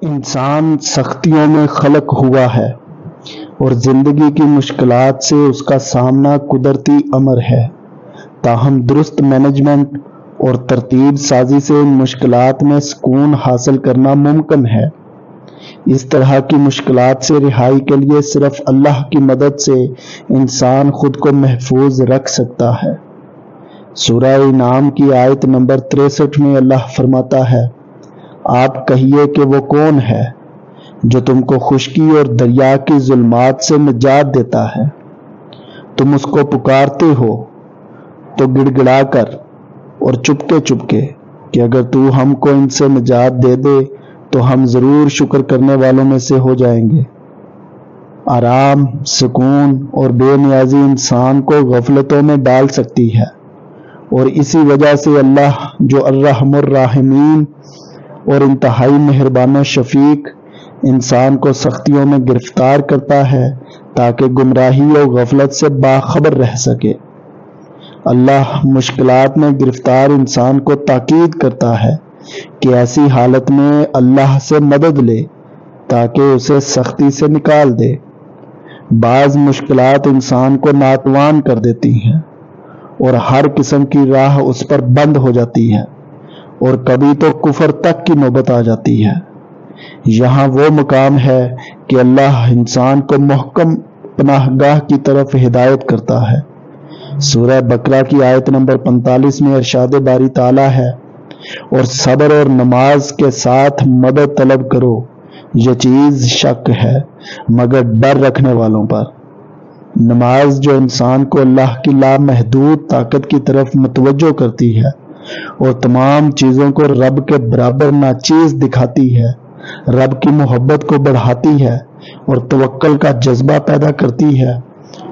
انسان سختیوں میں خلق ہوا ہے اور زندگی کی مشکلات سے اس کا سامنا قدرتی امر ہے، تاہم درست مینجمنٹ اور ترتیب سازی سے ان مشکلات میں سکون حاصل کرنا ممکن ہے۔ اس طرح کی مشکلات سے رہائی کے لیے صرف اللہ کی مدد سے انسان خود کو محفوظ رکھ سکتا ہے۔ سورہ انعام کی آیت نمبر 63 میں اللہ فرماتا ہے، آپ کہیے کہ وہ کون ہے جو تم کو خشکی اور دریا کی ظلمات سے نجات دیتا ہے؟ تم اس کو پکارتے ہو تو گڑ گڑا کر اور چپکے کہ اگر تو ہم کو ان سے نجات دے دے تو ہم ضرور شکر کرنے والوں میں سے ہو جائیں گے۔ آرام، سکون اور بے نیازی انسان کو غفلتوں میں ڈال سکتی ہے، اور اسی وجہ سے اللہ جو الرحم الراحمین اور انتہائی مہربان و شفیق انسان کو سختیوں میں گرفتار کرتا ہے تاکہ گمراہی اور غفلت سے باخبر رہ سکے۔ اللہ مشکلات میں گرفتار انسان کو تاکید کرتا ہے کہ ایسی حالت میں اللہ سے مدد لے تاکہ اسے سختی سے نکال دے۔ بعض مشکلات انسان کو ناتوان کر دیتی ہیں اور ہر قسم کی راہ اس پر بند ہو جاتی ہے، اور کبھی تو کفر تک کی نوبت آ جاتی ہے۔ یہاں وہ مقام ہے کہ اللہ انسان کو محکم پناہ گاہ کی طرف ہدایت کرتا ہے۔ سورہ بقرہ کی آیت نمبر 45 میں ارشاد باری تعالیٰ ہے، اور صبر اور نماز کے ساتھ مدد طلب کرو، یہ چیز شک ہے مگر ڈر رکھنے والوں پر۔ نماز جو انسان کو اللہ کی لامحدود طاقت کی طرف متوجہ کرتی ہے اور تمام چیزوں کو رب کے برابر ناچیز دکھاتی ہے، رب کی محبت کو بڑھاتی ہے اور توکل کا جذبہ پیدا کرتی ہے،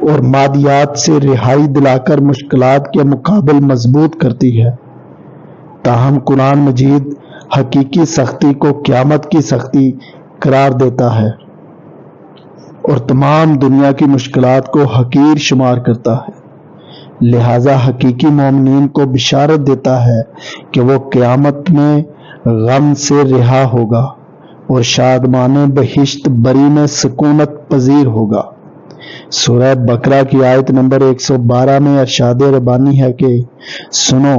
اور مادیات سے رہائی دلا کر مشکلات کے مقابل مضبوط کرتی ہے۔ تاہم قرآن مجید حقیقی سختی کو قیامت کی سختی قرار دیتا ہے اور تمام دنیا کی مشکلات کو حقیر شمار کرتا ہے، لہذا حقیقی مومنین کو بشارت دیتا ہے کہ وہ قیامت میں غم سے رہا ہوگا اور شادمان بہشت بری میں سکونت پذیر ہوگا۔ سورہ بقرہ کی آیت نمبر 112 میں ارشاد ربانی ہے کہ سنو،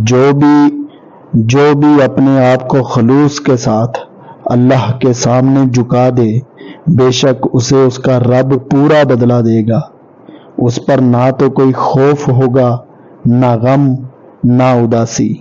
جو بھی اپنے آپ کو خلوص کے ساتھ اللہ کے سامنے جھکا دے، بے شک اسے اس کا رب پورا بدلہ دے گا۔ اس پر نہ تو کوئی خوف ہوگا، نہ غم، نہ اداسی۔